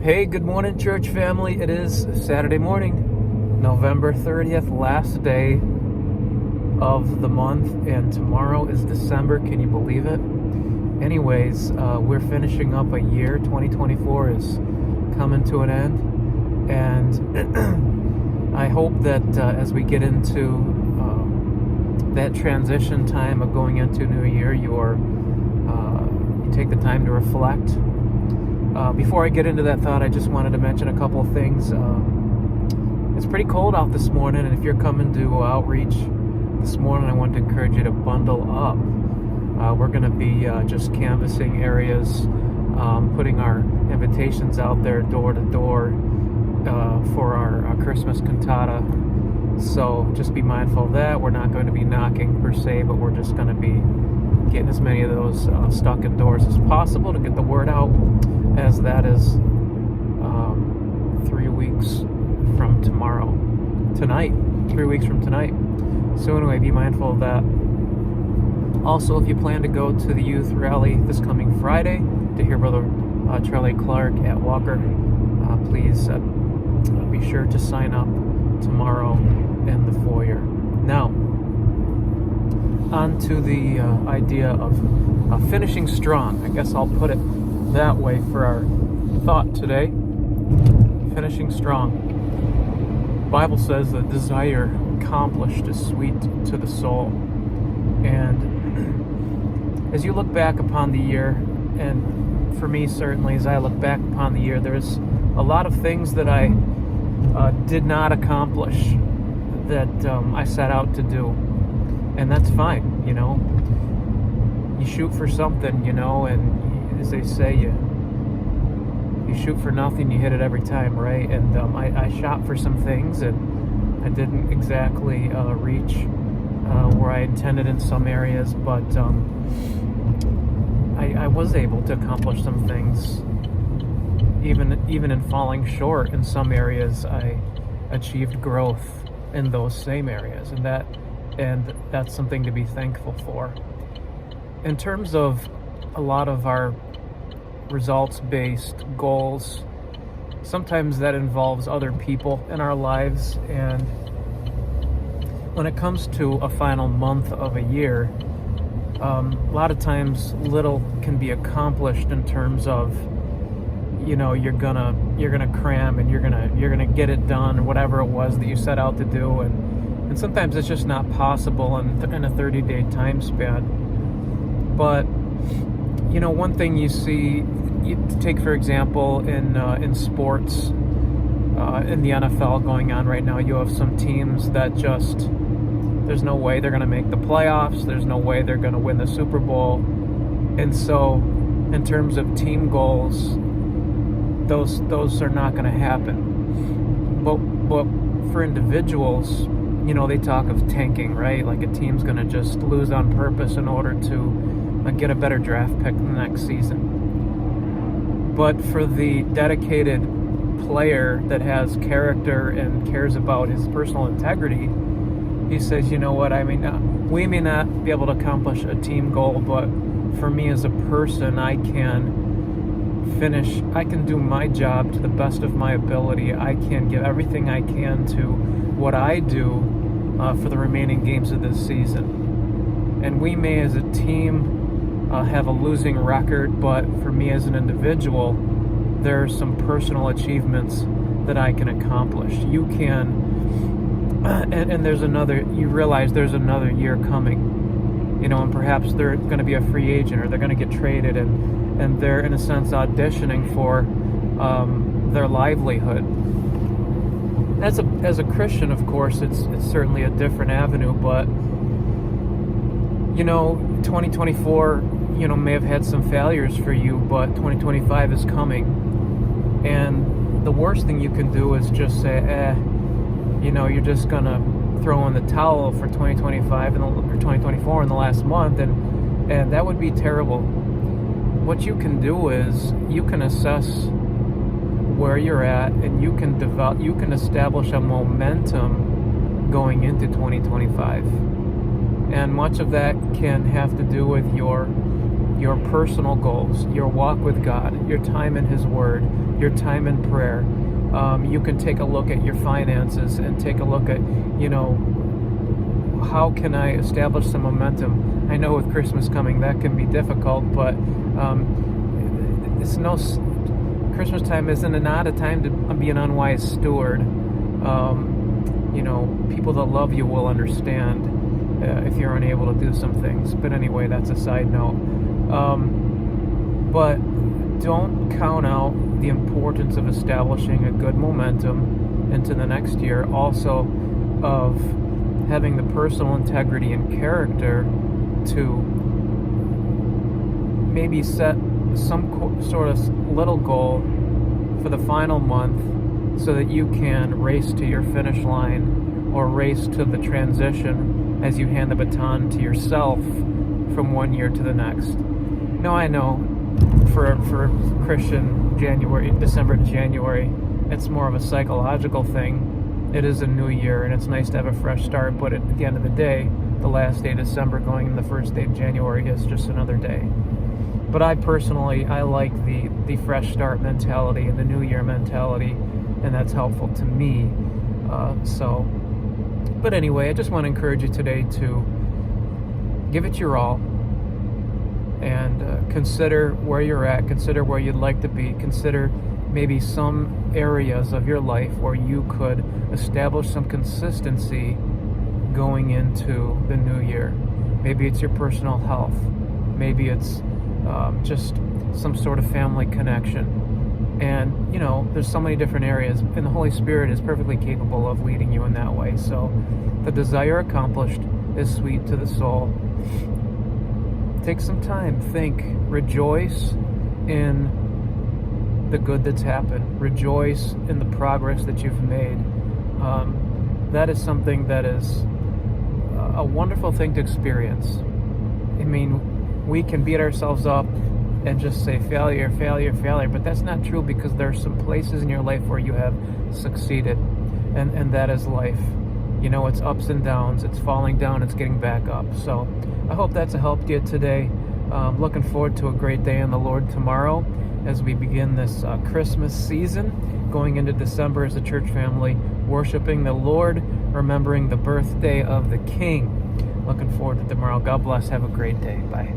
Hey, good morning, church family. It is Saturday morning, November 30th, last day of the month, and tomorrow is December. Can you believe it? Anyways, we're finishing up a year. 2024 is coming to an end, and I hope that as we get into that transition time of going into a new year, you take the time to reflect. Before I get into that thought, I just wanted to mention a couple of things. It's pretty cold out this morning, and if you're coming to outreach this morning, I want to encourage you to bundle up. We're going to be just canvassing areas, putting our invitations out there door to door for our Christmas cantata. So just be mindful of that. We're not going to be knocking per se, but we're just going to be getting as many of those stuck indoors as possible to get the word out, as that is 3 weeks from tomorrow. 3 weeks from tonight. So anyway, be mindful of that. Also, if you plan to go to the youth rally this coming Friday to hear Brother Charlie Clark at Walker, please be sure to sign up tomorrow in the foyer. Now, on to the idea of finishing strong. I guess I'll put it that way for our thought today. Finishing strong. The Bible says that desire accomplished is sweet to the soul. And as you look back upon the year, and for me certainly as I look back upon the year, there's a lot of things that I did not accomplish that I set out to do. And that's fine, you know. You shoot for something, you know, and as they say, you shoot for nothing, you hit it every time, right? And I shot for some things, and I didn't exactly reach where I intended in some areas, but I was able to accomplish some things. Even in falling short in some areas, I achieved growth in those same areas, and that's something to be thankful for. In terms of a lot of our results-based goals, sometimes that involves other people in our lives, and when it comes to a final month of a year, a lot of times little can be accomplished in terms of, you know, you're gonna cram and you're gonna get it done, or whatever it was that you set out to do, and sometimes it's just not possible in a 30-day time span. But you know, one thing you see, you take for example in sports, in the NFL going on right now, you have some teams that just, there's no way they're going to make the playoffs. There's no way they're going to win the Super Bowl. And so in terms of team goals, those are not going to happen. But for individuals, you know, they talk of tanking, right? Like a team's going to just lose on purpose in order to get a better draft pick in the next season. But for the dedicated player that has character and cares about his personal integrity, he says, you know what, I mean, we may not be able to accomplish a team goal, but for me as a person, I can do my job to the best of my ability. I can give everything I can to what I do for the remaining games of this season. And we may as a team have a losing record, but for me as an individual, there are some personal achievements that I can accomplish. You can, and you realize there's another year coming, you know, and perhaps they're going to be a free agent, or they're going to get traded, and they're in a sense auditioning for their livelihood. As a Christian, of course, it's certainly a different avenue, but you know, 2024, you know, may have had some failures for you, but 2025 is coming, and the worst thing you can do is just say, you know, you're just gonna throw in the towel for 2025 or 2024 in the last month, and that would be terrible. What you can do is you can assess where you're at, and you can establish a momentum going into 2025. And much of that can have to do with your personal goals, your walk with God, your time in His Word, your time in prayer. You can take a look at your finances and take a look at, how can I establish some momentum? I know with Christmas coming that can be difficult, but Christmas time isn't not a time to be an unwise steward. People that love you will understand if you're unable to do some things. But anyway, that's a side note. But don't count out the importance of establishing a good momentum into the next year. Also, of having the personal integrity and character to maybe set some sort of little goal for the final month so that you can race to your finish line or race to the transition as you hand the baton to yourself from one year to the next. Now, I know for Christian December to January, it's more of a psychological thing. It is a new year, and it's nice to have a fresh start, but at the end of the day, the last day of December going in the first day of January is just another day. But I like the fresh start mentality and the new year mentality, and that's helpful to me. But anyway, I just want to encourage you today to give it your all and consider where you're at, consider where you'd like to be, consider maybe some areas of your life where you could establish some consistency going into the new year. Maybe it's your personal health. Maybe it's just some sort of family connection. And, there's so many different areas, and the Holy Spirit is perfectly capable of leading you in that way. So the desire accomplished is sweet to the soul. Take some time, think, rejoice in the good that's happened. Rejoice in the progress that you've made. That is something that is a wonderful thing to experience. I mean, we can beat ourselves up and just say failure, failure, failure, but that's not true, because there are some places in your life where you have succeeded, and that is life. It's ups and downs, it's falling down, it's getting back up. So I hope that's a help to you today. Looking forward to a great day in the Lord tomorrow as we begin this Christmas season, going into December as a church family, worshiping the Lord, remembering the birthday of the King. Looking forward to tomorrow. God bless. Have a great day. Bye.